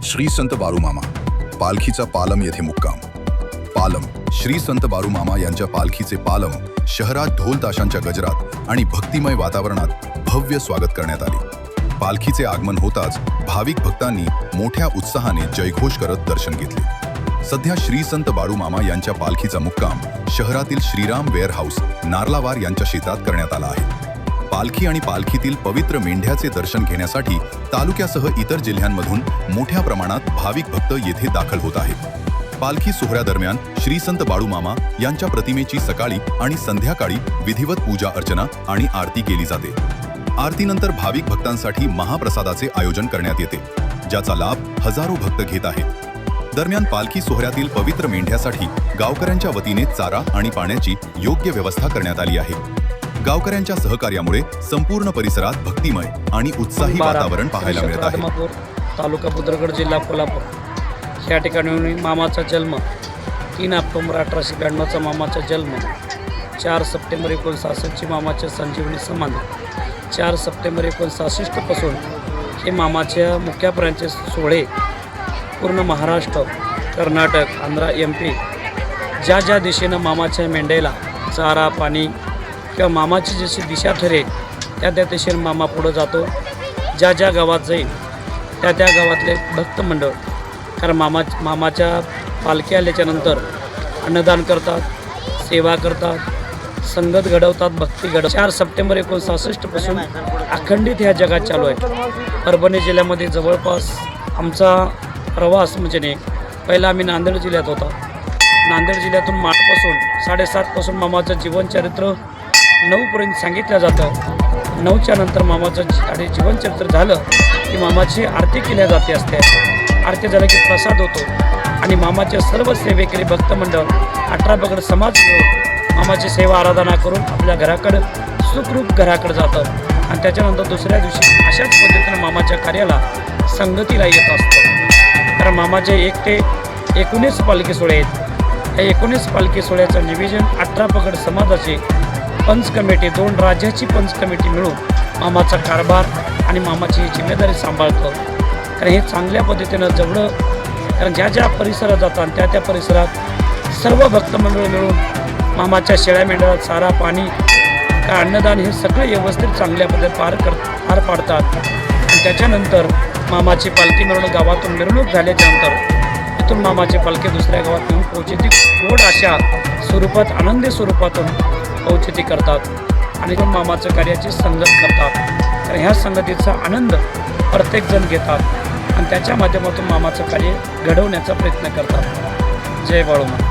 श्री संत बाळूमामा पालखीचा पालम येथे मुक्काम। पालम श्री संत बाळूमामा यांच्या पालखीचे पालम शहरात ढोल ताशांच्या गजरात आणि भक्तिमय वातावरणात भव्य स्वागत करण्यात आले। पालखीचे आगमन होताच भाविक भक्तांनी मोठ्या उत्साहाने जयघोष करत दर्शन घेतले। सध्या श्री संत बाळूमामा यांच्या पालखीचा मुक्काम शहरातील श्रीराम वेअरहाऊस नार्लावार यांच्या शेतात करण्यात आला आहे। पालखी आणि पालखीतील पवित्र मेंढ्याचे दर्शन घेण्यासाठी तालुक्यासह इतर जिल्ह्यांमधून मोठ्या प्रमाणात भाविक भक्त येथे दाखल होत आहेत। पालखी सोहळ्यादरम्यान श्री संत बाळूमामा यांच्या प्रतिमेची सकाळी आणि संध्याकाळी विधिवत पूजा अर्चना आणि आरती केली जाते। आरतीनंतर भाविक भक्तांसाठी महाप्रसादाचे आयोजन करण्यात येते, ज्याचा लाभ हजारो भक्त घेत आहेत। दरम्यान पालखी सोहळ्यातील पवित्र मेंढ्यासाठी गावकऱ्यांच्या वतीने चारा आणि पाण्याची योग्य व्यवस्था करण्यात आली आहे। गावकऱ्यांच्या सहकार्यामुळे संपूर्ण परिसरात भक्तिमय आणि उत्साही वातावरण पाहायला मिळत आहे। तालुका बुद्रुक, जिल्हा कोल्हापूर या ठिकाणी मामाचा जन्म 3 ऑक्टोबर 1892चा मामाचा जन्म, 4 सप्टेंबर 1966ची मामाच्या संजीवनी समाधी, 4 सप्टेंबर 1966 पासून हे मामाच्या मुक्यापर्यंतचे सोहळे पूर्ण महाराष्ट्र, कर्नाटक, आंध्र, MP ज्या ज्या दिशेनं मामाच्या मेंढ्याला चारा पाणी किंवा मामाची जशी दिशा ठरेल त्या त्या दिशेने मामा पुढं जातो। ज्या ज्या गावात जाईल त्या त्या गावातले भक्त मंडळ, कारण मामाच्या पालखी आल्याच्यानंतर अन्नदान करतात, सेवा करतात, संगत घडवतात, भक्ती घडवतात। 4 सप्टेंबर 1966 पासून अखंडित ह्या जगात चालू आहे। परभणी जिल्ह्यामध्ये जवळपास आमचा प्रवास म्हणजे पहिला आम्ही नांदेड जिल्ह्यात होता। नांदेड जिल्ह्यातून माठपासून 7:30 पासून मामाचं जीवनचरित्र 9पर्यंत सांगितलं जातं। 9च्या नंतर मामाचं जीवनचरित्र झालं की मामाची आरती केल्या जाते असते। आरती झालं की प्रसाद होतो आणि मामाचे सर्व सेवेकरी भक्त मंडळ 18 पगड समाज मिळून मामाची सेवा आराधना करून आपल्या घराकडं सुखरूप घराकडे जातं आणि त्याच्यानंतर दुसऱ्या दिवशी अशाच पद्धतीनं मामाच्या कार्याला संगतीला येत असतं। कारण मामाचे 1 ते 19 पालखी सोहळे आहेत। या 19 पालखी सोहळ्याचं नियोजन 18 पगड समाजाचे पंच कमिटी, 2 राज्याची पंच कमिटी मिळून मामाचा कारभार आणि मामाची जिम्मेदारी सांभाळतो। कारण हे चांगल्या पद्धतीनं जेवढं, कारण ज्या ज्या परिसरात जातात त्या त्या परिसरात सर्व भक्त मंडळ मिळून मामाच्या शेळ्या मेंढ्याला चारा पाणी का अन्नदान हे सगळं व्यवस्थित चांगल्या पद्धतीने पार पाडतात। आणि त्याच्यानंतर मामाची पालखी मिळून गावातून मिरवणूक झाल्याच्यानंतर इथून मामाची पालखी दुसऱ्या गावात येऊन पोहोचते। गोड अशा स्वरूपात, आनंदी स्वरूपातून औचिती करतात आणि मामाचं कार्याची संगत करतात। तर ह्या संगतीचा आनंद प्रत्येकजण घेतात आणि त्याच्या माध्यमातून मामाचं कार्य घडवण्याचा प्रयत्न करतात। जय बाळूमामा।